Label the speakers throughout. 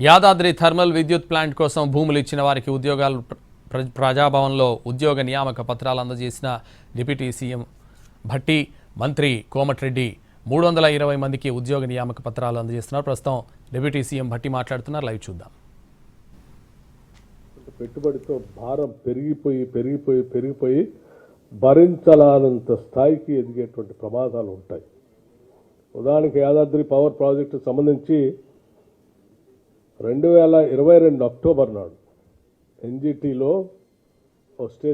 Speaker 1: Yadadri thermal విద్యుత్ plant కోసం భూములు ఇచ్చిన వారికి ఉద్యోగాలు ప్రజాభవన్లో ఉద్యోగ నియామక పత్రాలు అందజేసిన డిప్యూటీ సీఎం భట్టి మంత్రి కోమటిరెడ్డి 320 మందికి ఉద్యోగ నియామక పత్రాలు అందజేస్తున్నారు. ప్రస్తుతం డిప్యూటీ సీఎం భట్టి మాట్లాడుతున్నారు. లైవ్ చూద్దాం.
Speaker 2: పెట్టుబడితో భారం పెరిగిపోయి భరించలానంత స్థాయికి ఎదిగేటువంటి ప్రమాదాలు ఉంటాయి. ఉదాహరణకి యాదాద్రి పవర్ ప్రాజెక్టు సంబంధించి 2022 అక్టోబర్ నాడు ఎన్జిటిలో ఓ స్టే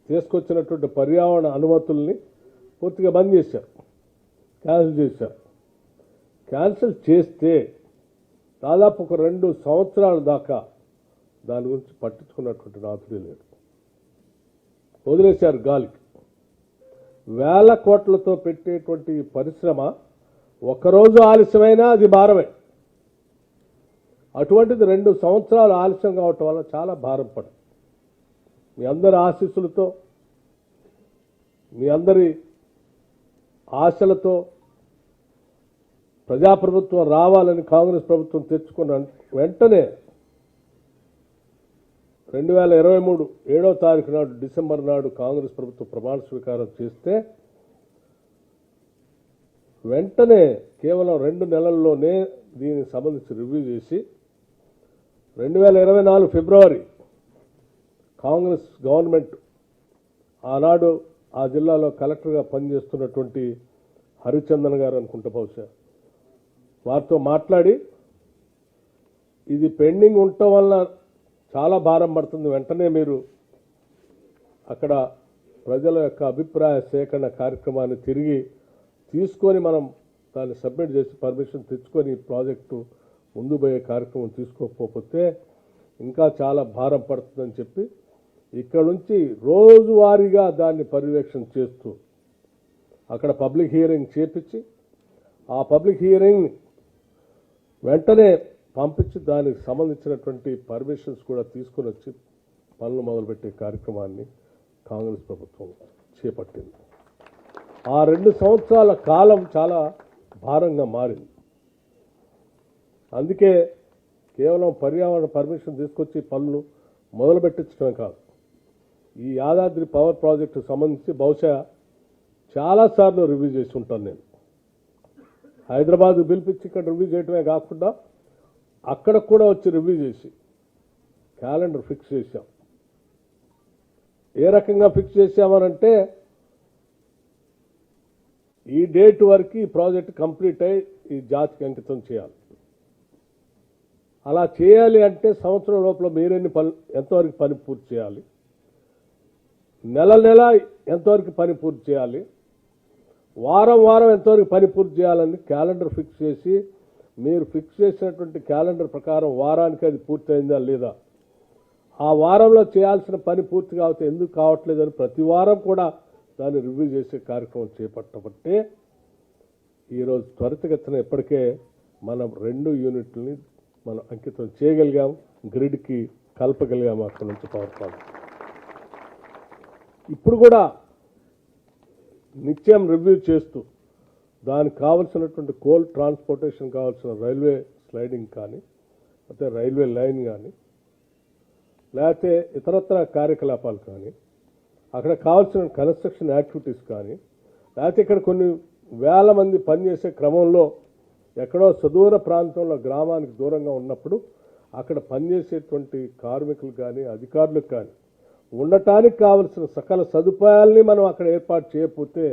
Speaker 2: తీసుకొచ్చినటువంటి పర్యావరణ అనుమతుల్ని పూర్తిగా బంద్ చేశారు, క్యాన్సిల్ చేస్తే దాదాపు ఒక 2 సంవత్సరాల దాకా దాని గురించి పట్టించుకున్నటువంటి నాతుడే లేదు, వదిలేశారు గాలికి. వేల కోట్లతో పెట్టేటువంటి పరిశ్రమ ఒకరోజు ఆలస్యమైనా అది భారమే. అటువంటిది 2 సంవత్సరాలు ఆలస్యం కావటం వల్ల చాలా భారం పడింది. మీ అందరి ఆశీస్సులతో, మీ అందరి ఆశలతో ప్రజాప్రభుత్వం రావాలని కాంగ్రెస్ ప్రభుత్వం తెచ్చుకున్న వెంటనే 2023 7వ తారీఖు నాడు డిసెంబర్ నాడు కాంగ్రెస్ ప్రభుత్వం ప్రమాణ స్వీకారం చేస్తే వెంటనే కేవలం 2 నెలల్లోనే దీనికి సంబంధించి రివ్యూ చేసి 2024 ఫిబ్రవరి కాంగ్రెస్ గవర్నమెంట్ ఆనాడు ఆ జిల్లాలో కలెక్టర్గా పనిచేస్తున్నటువంటి హరిచందన్ గారు అనుకుంటా బహుశా వారితో మాట్లాడి ఇది పెండింగ్ ఉండటం వల్ల చాలా భారం పడుతుంది, వెంటనే మీరు అక్కడ ప్రజల యొక్క అభిప్రాయ సేకరణ కార్యక్రమాన్ని తిరిగి తీసుకొని మనం దాన్ని సబ్మిట్ చేసి పర్మిషన్ తెచ్చుకొని ప్రాజెక్టు ముందు పోయే కార్యక్రమం తీసుకోకపోతే ఇంకా చాలా భారం పడుతుందని చెప్పి ఇక్కడ నుంచి రోజువారీగా దాన్ని పర్యవేక్షణ చేస్తూ అక్కడ పబ్లిక్ హియరింగ్ చేపించి ఆ పబ్లిక్ హియరింగ్ వెంటనే పంపించి దానికి సంబంధించినటువంటి పర్మిషన్స్ కూడా తీసుకొని వచ్చి పనులు మొదలుపెట్టే కార్యక్రమాన్ని కాంగ్రెస్ ప్రభుత్వం చేపట్టింది. ఆ 2 సంవత్సరాల కాలం చాలా భారంగా మారింది. అందుకే కేవలం పర్యావరణ పర్మిషన్ తీసుకొచ్చి పనులు మొదలుపెట్టించడమే కాదు, ఈ యాదాద్రి పవర్ ప్రాజెక్టు సంబంధించి బహుశా చాలాసార్లు రివ్యూ చేసి ఉంటాను. నేను హైదరాబాద్ పిలిపించి ఇక్కడ రివ్యూ చేయడమే కాకుండా అక్కడ కూడా వచ్చి రివ్యూ చేసి క్యాలెండర్ ఫిక్స్ చేశాం. ఏ రకంగా ఫిక్స్ చేశామనంటే ఈ డేట్ వరకు ఈ ప్రాజెక్ట్ కంప్లీట్ అయ్యి ఈ జాతికి అంకితం చేయాలి. అలా చేయాలి అంటే సంవత్సరం లోపల మీరెన్ని ఎంతవరకు పని పూర్తి చేయాలి, నెల ఎంతవరకు పని పూర్తి చేయాలి, వారం ఎంతవరకు పని పూర్తి చేయాలని క్యాలెండర్ ఫిక్స్ చేసి మీరు ఫిక్స్ చేసినటువంటి క్యాలెండర్ ప్రకారం వారానికి అది పూర్తయిందా లేదా, ఆ వారంలో చేయాల్సిన పని పూర్తి కావచ్చు ఎందుకు కావట్లేదని ప్రతి వారం కూడా దాన్ని రివ్యూ చేసే కార్యక్రమం చేపట్టబట్టే ఈరోజు త్వరితగతిన ఇప్పటికే మనం 2 యూనిట్లని మనం అంకితం చేయగలిగాం, గ్రిడ్కి కలపగలిగాము అక్కడి నుంచి పవర్ ప్లాంట్. ఇప్పుడు కూడా నిత్యం రివ్యూ చేస్తూ దానికి కావాల్సినటువంటి కోల్ ట్రాన్స్పోర్టేషన్ కావాల్సిన రైల్వే స్లైడింగ్ కానీ లేకపోతే రైల్వే లైన్ కానీ లేకపోతే ఇతరత్ర కార్యకలాపాలు కానీ అక్కడ కావాల్సిన కన్స్ట్రక్షన్ యాక్టివిటీస్ కానీ లేకపోతే ఇక్కడ కొన్ని వేల మంది పనిచేసే క్రమంలో ఎక్కడో సుదూర ప్రాంతంలో గ్రామానికి దూరంగా ఉన్నప్పుడు అక్కడ పనిచేసేటువంటి కార్మికులు కానీ అధికారులకు కానీ ఉండటానికి కావలసిన సకల సదుపాయాల్ని మనం అక్కడ ఏర్పాటు చేయకపోతే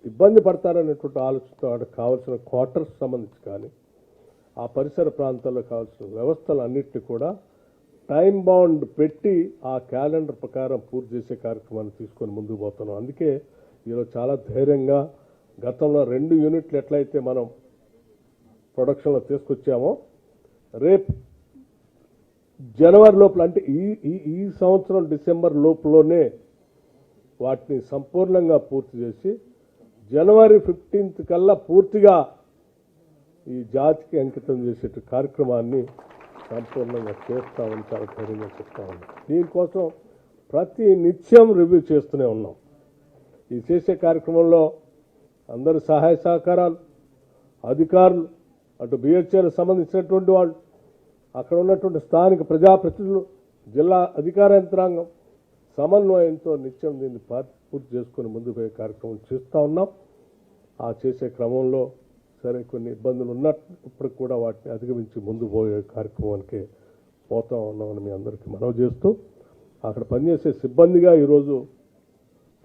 Speaker 2: ఇబ్బంది పడతారనేటువంటి ఆలోచనతో అక్కడ కావాల్సిన క్వార్టర్స్ సంబంధించి కానీ ఆ పరిసర ప్రాంతాల్లో కావాల్సిన వ్యవస్థలు అన్నింటినీ కూడా టైం బౌండ్ పెట్టి ఆ క్యాలెండర్ ప్రకారం పూర్తి చేసే కార్యక్రమాన్ని తీసుకొని ముందుకు పోతున్నాం. అందుకే ఈరోజు చాలా ధైర్యంగా గతంలో 2 యూనిట్లు ఎట్లయితే మనం ప్రొడక్షన్లో తీసుకొచ్చామో రేపు జనవరి లోపల అంటే ఈ సంవత్సరం డిసెంబర్ లోపలనే వాటిని సంపూర్ణంగా పూర్తి చేసి జనవరి 15 కల్లా పూర్తిగా ఈ జాతికి అంకితం చేసే కార్యక్రమాన్ని సంపూర్ణంగా చేస్తామని చాలా ధైర్యంగా చెప్తా ఉన్నాం. దీనికోసం ప్రతి నిత్యం రివ్యూ చేస్తూనే ఉన్నాం. ఈ చేసే కార్యక్రమంలో అందరి సహాయ సహకారాలు, అధికారులు అటు బిహెచ్ఏలకు సంబంధించినటువంటి వాళ్ళు, అక్కడ ఉన్నటువంటి స్థానిక ప్రజాప్రతినిధులు, జిల్లా అధికార యంత్రాంగం సమన్వయంతో నిత్యం దీన్ని పూర్తి చేసుకుని ముందుకు పోయే కార్యక్రమం చేస్తూ ఉన్నాం. ఆ చేసే క్రమంలో సరే కొన్ని ఇబ్బందులు ఉన్నప్పటికి కూడా వాటిని అధిగమించి ముందు పోయే కార్యక్రమానికి పోతా ఉన్నామని మీ అందరికీ మనవి చేస్తూ, అక్కడ పనిచేసే సిబ్బందిగా ఈరోజు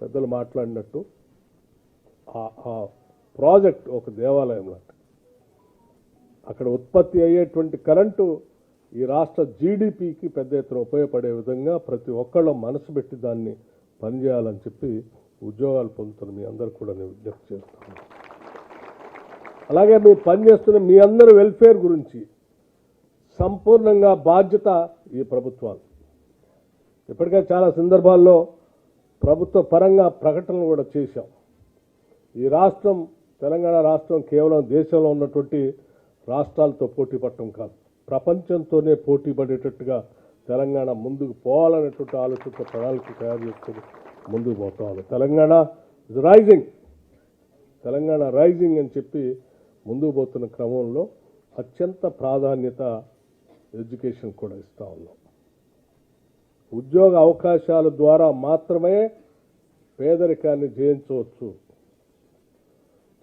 Speaker 2: పెద్దలు మాట్లాడినట్టు ఆ ప్రాజెక్ట్ ఒక దేవాలయం లాంటి, అక్కడ ఉత్పత్తి అయ్యేటువంటి కరెంటు ఈ రాష్ట్ర జీడిపికి పెద్ద ఎత్తున ఉపయోగపడే విధంగా ప్రతి ఒక్కళ్ళ మనసు పెట్టి దాన్ని పనిచేయాలని చెప్పి ఉద్యోగాలు పొందుతున్న మీ అందరూ కూడా నేను విజ్ఞప్తి చేస్తున్నాను. అలాగే మీరు పనిచేస్తున్న మీ అందరి వెల్ఫేర్ గురించి సంపూర్ణంగా బాధ్యత ఈ ప్రభుత్వాలు. ఇప్పటికే చాలా సందర్భాల్లో ప్రభుత్వ పరంగా ప్రకటనలు కూడా చేశాం. ఈ రాష్ట్రం, తెలంగాణ రాష్ట్రం కేవలం దేశంలో ఉన్నటువంటి రాష్ట్రాలతో పోటీ పడటం కాదు, ప్రపంచంతోనే పోటీ పడేటట్టుగా తెలంగాణ ముందుకు పోవాలనేటువంటి ఆలోచనతో ప్రణాళిక తయారు చేసుకుని ముందుకు పోతాం. Telangana is rising, Telangana rising అని చెప్పి ముందుకు పోతున్న క్రమంలో అత్యంత ప్రాధాన్యత ఎడ్యుకేషన్ కూడా ఇస్తూ ఉన్నాం. ఉద్యోగ అవకాశాల ద్వారా మాత్రమే పేదరికాన్ని జయించవచ్చు.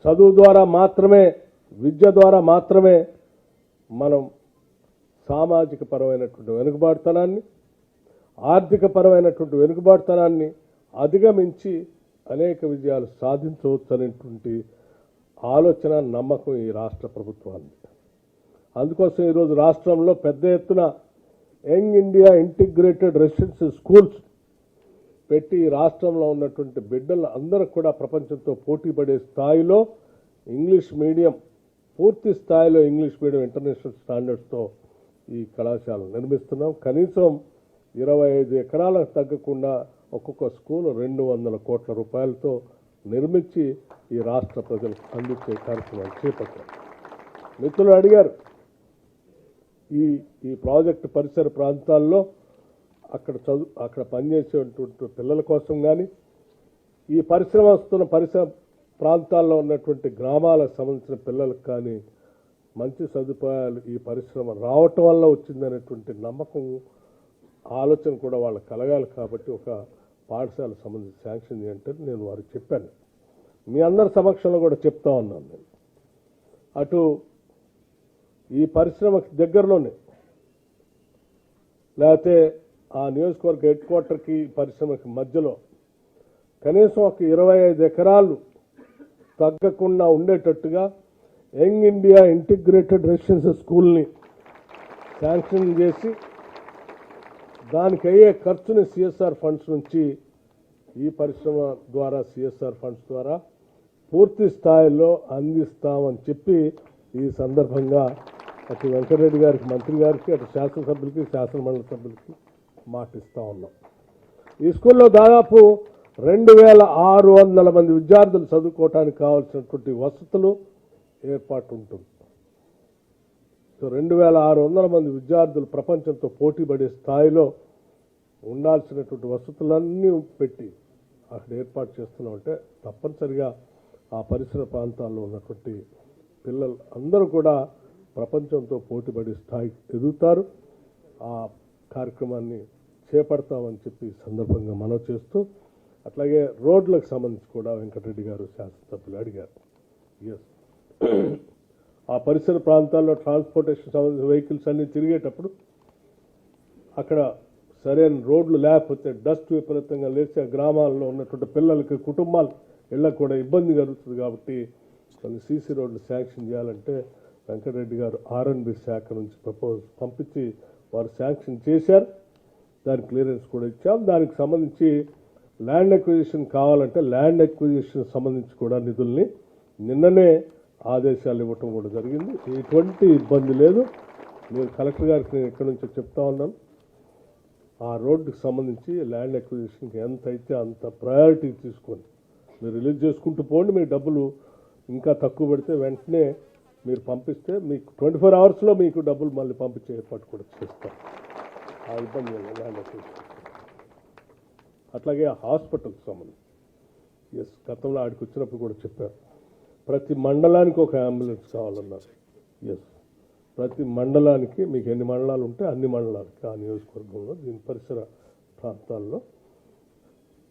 Speaker 2: చదువు ద్వారా మాత్రమే, విద్య ద్వారా మాత్రమే మనం సామాజిక పరమైనటువంటి వెనుకబాటుతనాన్ని, ఆర్థిక పరమైనటువంటి వెనుకబాటుతనాన్ని అధిగమించి అనేక విజయాలు సాధించవచ్చు అనేటువంటి ఆలోచన, నమ్మకం ఈ రాష్ట్ర ప్రభుత్వాన్ని. అందుకోసం ఈరోజు రాష్ట్రంలో పెద్ద ఎత్తున young India integrated residential schools పెట్టి ఈ రాష్ట్రంలో ఉన్నటువంటి బిడ్డలు అందరూ కూడా ప్రపంచంతో పోటీ పడే స్థాయిలో ఇంగ్లీష్ మీడియం, పూర్తి స్థాయిలో ఇంగ్లీష్ మీడియం ఇంటర్నేషనల్ స్టాండర్డ్స్తో ఈ కళాశాలలు నిర్మిస్తున్నాం. కనీసం 25 ఎకరాలకు తగ్గకుండా ఒక్కొక్క స్కూల్ 200 కోట్ల రూపాయలతో నిర్మించి ఈ రాష్ట్ర ప్రజలకు అందించే కార్యక్రమాలు చేపట్టాం. మిత్రులు అడిగారు, ఈ ప్రాజెక్టు పరిసర ప్రాంతాల్లో అక్కడ పనిచేసేటువంటి పిల్లల కోసం కానీ, ఈ పరిశ్రమ వస్తున్న పరిసర ప్రాంతాల్లో ఉన్నటువంటి గ్రామాలకు సంబంధించిన పిల్లలకు కానీ మంచి సదుపాయాలు ఈ పరిశ్రమ రావటం వల్ల వచ్చిందనేటువంటి నమ్మకం, ఆలోచన కూడా వాళ్ళకి కలగాలి. కాబట్టి ఒక పాఠశాలకు సంబంధించి శాంక్షన్ చేయంటే నేను వారికి చెప్పాను. మీ అందరి సమక్షంలో కూడా చెప్తా ఉన్నాను. నేను అటు ఈ పరిశ్రమకి దగ్గరలోనే, లేకపోతే ఆ నియోజకవర్గ హెడ్ క్వార్టర్కి పరిశ్రమకి మధ్యలో కనీసం ఒక 25 ఎకరాలు తగ్గకుండా ఉండేటట్టుగా యంగ్ ఇండియా ఇంటిగ్రేటెడ్ రెసిడెన్షియల్ స్కూల్ని శాంక్షన్ చేసి దానికి అయ్యే ఖర్చుని సిఎస్ఆర్ ఫండ్స్ నుంచి, ఈ పరిశ్రమ ద్వారా సిఎస్ఆర్ ఫండ్స్ ద్వారా పూర్తి స్థాయిలో అందిస్తామని చెప్పి ఈ సందర్భంగా అటు వెంకటరెడ్డి గారికి, మంత్రి గారికి, అటు శాసనసభ్యులకి, శాసనమండలి సభ్యులకి మాటిస్తూ ఉన్నాం. ఈ స్కూల్లో దాదాపు 2600 మంది విద్యార్థులు చదువుకోవటానికి కావాల్సినటువంటి వసతులు ఏర్పాటు ఉంటుంది. సో 2600 మంది విద్యార్థులు ప్రపంచంతో పోటీ పడే స్థాయిలో ఉండాల్సినటువంటి వసతులన్నీ పెట్టి అక్కడ ఏర్పాటు చేస్తున్నామంటే తప్పనిసరిగా ఆ పరిసర ప్రాంతాల్లో ఉన్నటువంటి పిల్లలు అందరూ కూడా ప్రపంచంతో పోటీపడే స్థాయికి ఎదుగుతారు. ఆ కార్యక్రమాన్ని చేపడతామని చెప్పి సందర్భంగా మనవి చేస్తూ, అట్లాగే రోడ్లకు సంబంధించి కూడా వెంకటరెడ్డి గారు శాసనసభ్యులు అడిగారు. ఎస్, ఆ పరిసర ప్రాంతాల్లో ట్రాన్స్పోర్టేషన్ సంబంధించిన వెహికల్స్ అన్నీ తిరిగేటప్పుడు అక్కడ సరైన రోడ్లు లేకపోతే డస్ట్ విపరీతంగా లేచి ఆ గ్రామాల్లో ఉన్నటువంటి పిల్లలకి, కుటుంబాలు ఇళ్ళకు కూడా ఇబ్బంది కలుగుతుంది. కాబట్టి కొన్ని సీసీ రోడ్లు శాంక్షన్ చేయాలంటే వెంకటరెడ్డి గారు ఆర్ఎన్బి శాఖ నుంచి ప్రపోజ్ పంపించి వారు శాంక్షన్ చేశారు. దానికి క్లియరెన్స్ కూడా ఇచ్చాం. దానికి సంబంధించి ల్యాండ్ ఎక్విజిషన్ కావాలంటే ల్యాండ్ ఎక్విజిషన్ సంబంధించి కూడా నిధుల్ని నిన్ననే ఆదేశాలు ఇవ్వటం కూడా జరిగింది. ఎటువంటి ఇబ్బంది లేదు. మీరు కలెక్టర్ గారికి నేను ఇక్కడి నుంచి చెప్తా ఉన్నాను, ఆ రోడ్డుకి సంబంధించి ల్యాండ్ ఎక్విజిషన్కి ఎంత అయితే అంత ప్రయారిటీ తీసుకొని మీరు రిలీజ్ చేసుకుంటూ పోండి. మీ డబ్బులు ఇంకా తక్కువ పెడితే వెంటనే మీరు పంపిస్తే మీకు 24 అవర్స్లో మీకు డబ్బులు మళ్ళీ పంపించే ఏర్పాటు కూడా చేస్తాం. ఆ ఇబ్బంది లేదు ల్యాండ్ ఎక్విజిషన్. అట్లాగే హాస్పిటల్కి సంబంధించి గతంలో ఆడికి వచ్చినప్పుడు కూడా చెప్పారు, ప్రతి మండలానికి ఒక అంబులెన్స్ కావాలన్నారు. ఎస్, ప్రతి మండలానికి మీకు ఎన్ని మండలాలు ఉంటే అన్ని మండలాలకి ఆ నియోజకవర్గంలో దీని పరిసర ప్రాంతాల్లో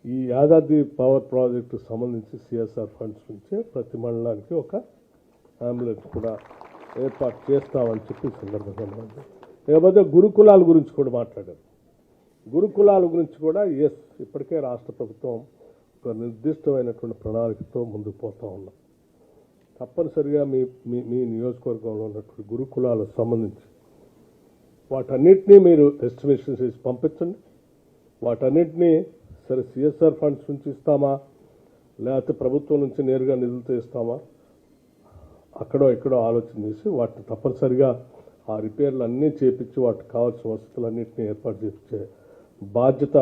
Speaker 2: ఈ యాదాద్రి పవర్ ప్రాజెక్టు సంబంధించి సిఎస్ఆర్ ఫండ్స్ నుంచే ప్రతి మండలానికి ఒక అంబులెన్స్ కూడా ఏర్పాటు చేస్తామని చెప్పి ఈ సందర్భంగా మనం లేకపోతే గురుకులాల గురించి కూడా మాట్లాడారు. గురుకులాల గురించి కూడా ఎస్, ఇప్పటికే రాష్ట్ర ప్రభుత్వం ఒక నిర్దిష్టమైనటువంటి ప్రణాళికతో ముందుకు పోతా ఉన్నాం. తప్పనిసరిగా మీ మీ మీ నియోజకవర్గంలో ఉన్నటువంటి గురుకులాలకు సంబంధించి వాటన్నిటినీ మీరు ఎస్టిమేషన్ చేసి పంపించండి. వాటన్నిటినీ సరే సిఎస్ఆర్ ఫండ్స్ నుంచి ఇస్తామా లేకపోతే ప్రభుత్వం నుంచి నేరుగా నిధులతో ఇస్తామా అక్కడో ఎక్కడో ఆలోచన చేసి వాటిని తప్పనిసరిగా ఆ రిపేర్లు అన్నీ చేపించి వాటికి కావాల్సిన వసతులన్నింటినీ ఏర్పాటు చేయించే బాధ్యత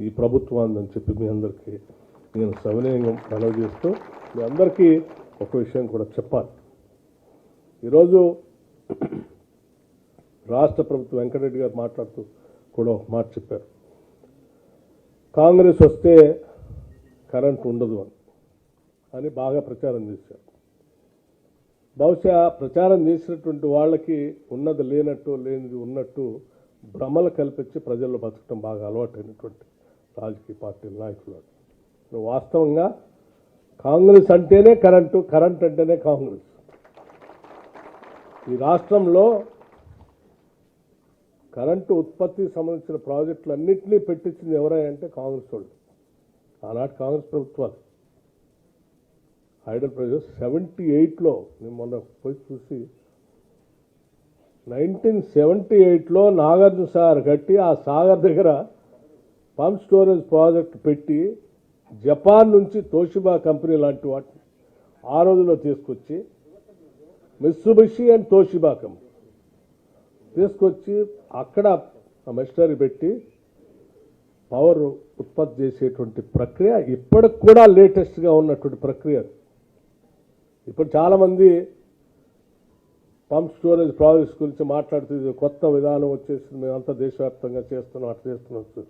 Speaker 2: ఈ ప్రభుత్వాన్ని చెప్పి మీ అందరికీ నేను సవినయంగా మనవి చేస్తూ మీ అందరికీ ఒక విషయం కూడా చెప్పాలి. ఈరోజు రాష్ట్ర ప్రభుత్వం వెంకటరెడ్డి గారు మాట్లాడుతూ కూడా ఒక మాట చెప్పారు, కాంగ్రెస్ వస్తే కరెంట్ ఉండదు అని బాగా ప్రచారం చేశారు. బహుశా ప్రచారం చేసినటువంటి వాళ్ళకి ఉన్నది లేనట్టు లేనిది ఉన్నట్టు భ్రమలు కల్పించి ప్రజల్లో బతకడం బాగా అలవాటైనటువంటి రాజకీయ పార్టీల నాయకులు. వాస్తవంగా కాంగ్రెస్ అంటేనే కరెంటు, కరెంట్ అంటేనే కాంగ్రెస్. ఈ రాష్ట్రంలో కరెంటు ఉత్పత్తికి సంబంధించిన ప్రాజెక్టులన్నింటినీ పెట్టించింది ఎవరంటే కాంగ్రెస్ వాళ్ళు. ఆనాటి కాంగ్రెస్ ప్రభుత్వాలు హైడల్ ప్రాజెక్ట్ 78లో నేను మొన్న పోయి చూసి 1978లో నాగార్జున సాగర్ కట్టి ఆ సాగర్ దగ్గర పంప్ స్టోరేజ్ ప్రాజెక్ట్ పెట్టి జపాన్ నుంచి తోషిబా కంపెనీ లాంటి వాటిని ఆ రోజుల్లో తీసుకొచ్చి మిత్సుబిషి అండ్ తోషిబా కంపెనీ తీసుకొచ్చి అక్కడ మెషినరీ పెట్టి పవర్ ఉత్పత్తి చేసేటువంటి ప్రక్రియ ఇప్పటికి కూడా లేటెస్ట్గా ఉన్నటువంటి ప్రక్రియ. ఇప్పుడు చాలామంది పంప్ స్టోరేజ్ ప్రాజెక్ట్స్ గురించి మాట్లాడుతూ కొత్త విధానం వచ్చేసింది, మేమంతా దేశవ్యాప్తంగా చేస్తున్నాం అట్లా చేస్తున్నాం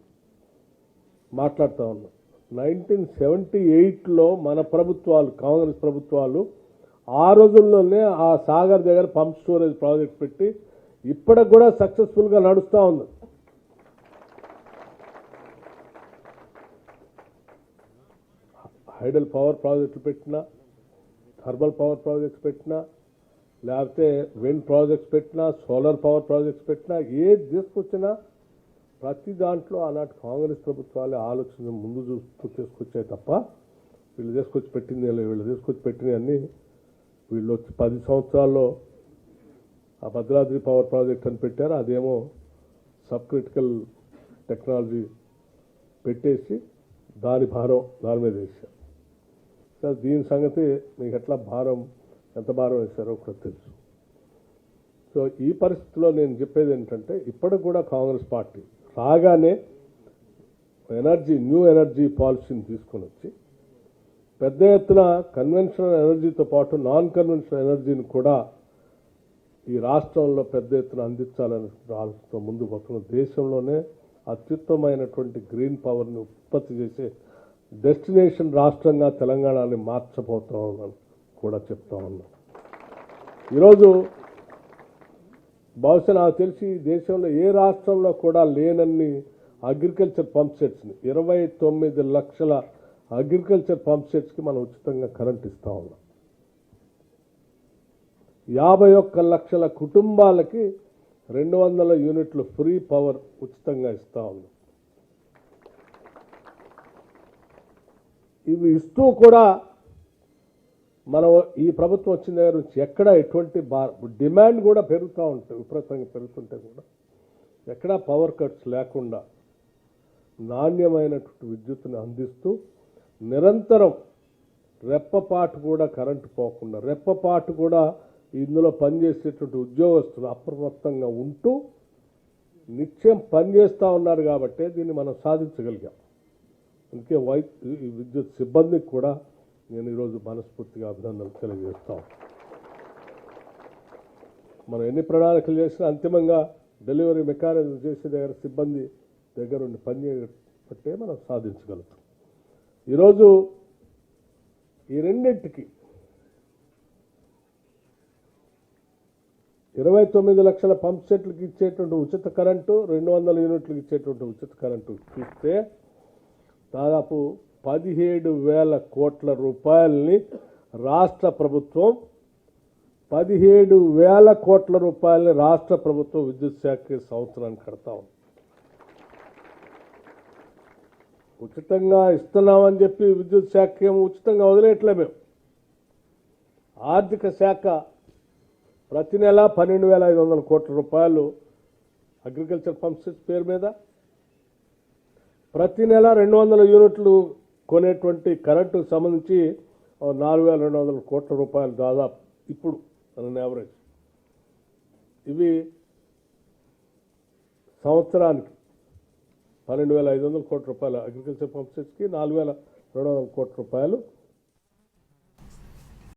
Speaker 2: మాట్లాడుతూ ఉన్నాం. 1978లో మన ప్రభుత్వాలు కాంగ్రెస్ ప్రభుత్వాలు ఆ రోజుల్లోనే ఆ సాగర్ దగ్గర పంప్ స్టోరేజ్ ప్రాజెక్ట్ పెట్టి ఇప్పటికి కూడా సక్సెస్ఫుల్గా నడుస్తూ ఉంది. హైడల్ పవర్ ప్రాజెక్టులు పెట్టినా, థర్మల్ పవర్ ప్రాజెక్ట్స్ పెట్టినా, లేకపోతే విండ్ ప్రాజెక్ట్స్ పెట్టినా, సోలార్ పవర్ ప్రాజెక్ట్స్ పెట్టినా, ఏది తీసుకొచ్చినా ప్రతి దాంట్లో ఆనాటి కాంగ్రెస్ ప్రభుత్వాలే ఆలోచన ముందు చూస్తూ తీసుకొచ్చాయి తప్ప వీళ్ళు తీసుకొచ్చి పెట్టింది వీళ్ళు తీసుకొచ్చి పెట్టినవి అన్నీ వీళ్ళు వచ్చి 10 సంవత్సరాల్లో ఆ భద్రాద్రి పవర్ ప్రాజెక్ట్ అని పెట్టారు. అదేమో సబ్ క్రిటికల్ టెక్నాలజీ పెట్టేసి దాని భారం దాని మీద వేశారు. సార్ దీని సంగతి మీకు ఎట్లా భారం ఎంత భారం వేశారో కూడా తెలుసు. సో ఈ పరిస్థితిలో నేను చెప్పేది ఏంటంటే ఇప్పటికి కూడా కాంగ్రెస్ పార్టీ రాగానే న్యూ ఎనర్జీ పాలసీని తీసుకొని వచ్చి పెద్ద ఎత్తున కన్వెన్షనల్ ఎనర్జీతో పాటు నాన్ కన్వెన్షనల్ ఎనర్జీని కూడా ఈ రాష్ట్రంలో పెద్ద ఎత్తున అందించాలని ఆలోచనతో ముందు పోతున్న దేశంలోనే అత్యుత్తమైనటువంటి గ్రీన్ పవర్ని ఉత్పత్తి చేసే డెస్టినేషన్ రాష్ట్రంగా తెలంగాణని మార్చబోతామని కూడా చెప్తా ఉన్నాం. ఈరోజు బహుశా నాకు తెలిసి దేశంలో ఏ రాష్ట్రంలో కూడా లేనన్ని అగ్రికల్చర్ పంప్ సెట్స్ని 29 లక్షల అగ్రికల్చర్ పంప్ సెట్స్కి మనం ఉచితంగా కరెంట్ ఇస్తా ఉన్నాం. 51 లక్షల కుటుంబాలకి 200 యూనిట్లు ఫ్రీ పవర్ ఉచితంగా ఇస్తా ఉన్నాం. ఇవి ఇస్తూ కూడా మనం ఈ ప్రభుత్వం వచ్చిన దగ్గర నుంచి ఎక్కడ ఎటువంటి డిమాండ్ కూడా పెరుగుతూ ఉంటుంది, విపరీతంగా పెరుగుతుంటే కూడా ఎక్కడా పవర్ కట్స్ లేకుండా నాణ్యమైనటువంటి విద్యుత్తుని అందిస్తూ నిరంతరం రెప్పపాటు కూడా కరెంటు పోకుండా రెప్పపాటు కూడా ఇందులో పనిచేసేటువంటి ఉద్యోగస్తులు అప్రమత్తంగా ఉంటూ నిత్యం పనిచేస్తూ ఉన్నారు కాబట్టి దీన్ని మనం సాధించగలిగాం. అందుకే విద్యుత్ సిబ్బందికి కూడా నేను ఈరోజు మనస్ఫూర్తిగా అభినందనలు తెలియజేస్తాం. మనం ఎన్ని ప్రణాళికలు చేసినా అంతిమంగా డెలివరీ మెకానిజం చేసే దగ్గర సిబ్బంది దగ్గర ఉండి పనిచేయబట్టే మనం సాధించగలుగుతాం. ఈరోజు ఈ రెండింటికి 29 లక్షల పంప్ సెట్లకు ఇచ్చేటువంటి ఉచిత కరెంటు, 200 యూనిట్లకు ఇచ్చేటువంటి ఉచిత కరెంటు చూస్తే దాదాపు 17,000 కోట్ల రూపాయలని రాష్ట్ర ప్రభుత్వం 17,000 కోట్ల రూపాయలని రాష్ట్ర ప్రభుత్వం విద్యుత్ శాఖకి సంవత్సరానికి కడతా ఉంది. ఉచితంగా ఇస్తున్నామని చెప్పి విద్యుత్ శాఖకి ఏమో ఉచితంగా వదిలేయట్లే మేము. ఆర్థిక శాఖ ప్రతి నెల 12,500 కోట్ల రూపాయలు అగ్రికల్చర్ పంప్ సెట్ పేరు మీద, ప్రతి నెల 200 యూనిట్లు కొనేటువంటి కరెంటుకు సంబంధించి 4,200 కోట్ల రూపాయలు దాదాపు ఇప్పుడు అన్ యావరేజ్. ఇవి సంవత్సరానికి 12,500 కోట్ల రూపాయలు అగ్రికల్చర్ పంప్ సెట్స్కి, 4,200 కోట్ల రూపాయలు